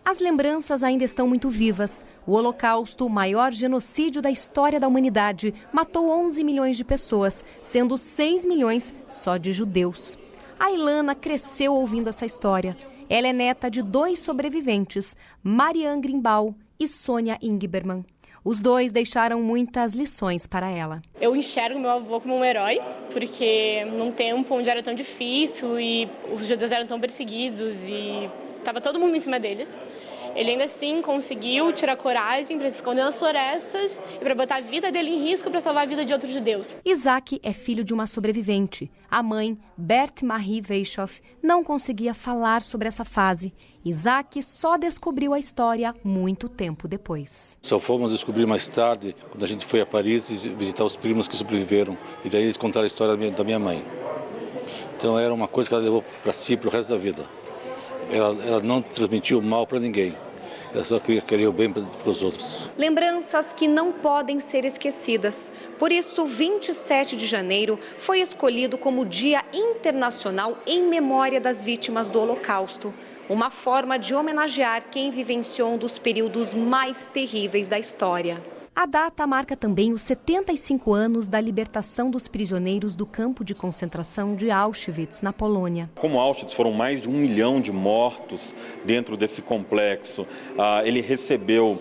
As lembranças ainda estão muito vivas. O Holocausto, o maior genocídio da história da humanidade, matou 11 milhões de pessoas, sendo 6 milhões só de judeus. A Ilana cresceu ouvindo essa história. Ela é neta de 2 sobreviventes, Marianne Grimbal e Sônia Ingberman. Os dois deixaram muitas lições para ela. Eu enxergo meu avô como um herói, porque num tempo onde era tão difícil e os judeus eram tão perseguidos e estava todo mundo em cima deles, ele ainda assim conseguiu tirar coragem para se esconder nas florestas e para botar a vida dele em risco para salvar a vida de outros judeus. Isaac é filho de uma sobrevivente. A mãe, Bert Marie Weishoff, não conseguia falar sobre essa fase. Isaac só descobriu a história muito tempo depois. Só fomos descobrir mais tarde, quando a gente foi a Paris visitar os primos que sobreviveram. E daí eles contaram a história da minha mãe. Então era uma coisa que ela levou para si, para o resto da vida. Ela não transmitiu mal para ninguém. Ela só queria o bem para os outros. Lembranças que não podem ser esquecidas. Por isso, 27 de janeiro foi escolhido como Dia Internacional em memória das vítimas do Holocausto. Uma forma de homenagear quem vivenciou um dos períodos mais terríveis da história. A data marca também os 75 anos da libertação dos prisioneiros do campo de concentração de Auschwitz, na Polônia. Como Auschwitz foram mais de 1 milhão de mortos dentro desse complexo, ele recebeu,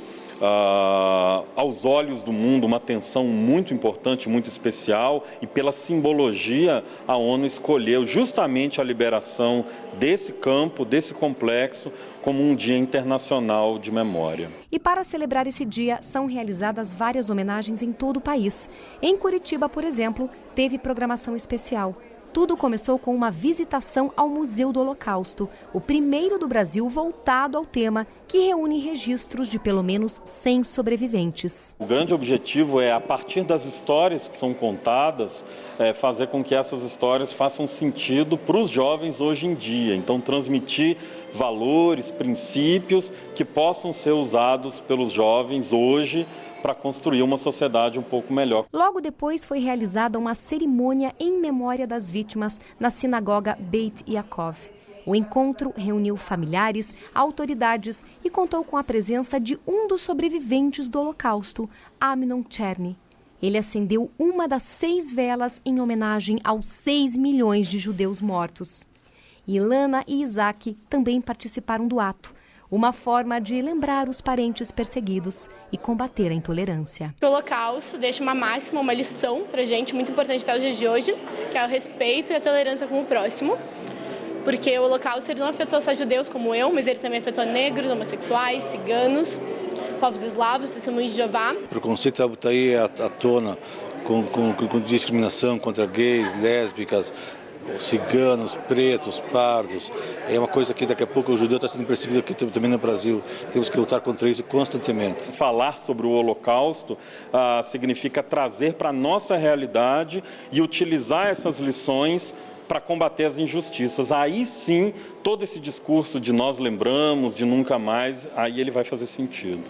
aos olhos do mundo, uma atenção muito importante, muito especial, e pela simbologia a ONU escolheu justamente a liberação desse campo, desse complexo, como um dia internacional de memória. E para celebrar esse dia, são realizadas várias homenagens em todo o país. Em Curitiba, por exemplo, teve programação especial. Tudo começou com uma visitação ao Museu do Holocausto, o primeiro do Brasil voltado ao tema, que reúne registros de pelo menos 100 sobreviventes. O grande objetivo é, a partir das histórias que são contadas, fazer com que essas histórias façam sentido para os jovens hoje em dia. Então, transmitir valores, princípios que possam ser usados pelos jovens hoje para construir uma sociedade um pouco melhor. Logo depois foi realizada uma cerimônia em memória das vítimas na sinagoga Beit Yaakov. O encontro reuniu familiares, autoridades e contou com a presença de um dos sobreviventes do Holocausto, Amnon Cherny. Ele acendeu uma das 6 velas em homenagem aos 6 milhões de judeus mortos. Ilana e Isaac também participaram do ato. Uma forma de lembrar os parentes perseguidos e combater a intolerância. O Holocausto deixa uma máxima, uma lição para a gente, muito importante até os dias de hoje, que é o respeito e a tolerância com o próximo. Porque o Holocausto ele não afetou só judeus como eu, mas ele também afetou negros, homossexuais, ciganos, povos eslavos, testemunhos de Jeová. O preconceito está aí à tona, com discriminação contra gays, lésbicas, ciganos, pretos, pardos. É uma coisa que daqui a pouco o judeu está sendo perseguido aqui também no Brasil. Temos que lutar contra isso constantemente. Falar sobre o Holocausto significa trazer para a nossa realidade e utilizar essas lições para combater as injustiças. Aí sim, todo esse discurso de nós lembramos, de nunca mais, aí ele vai fazer sentido.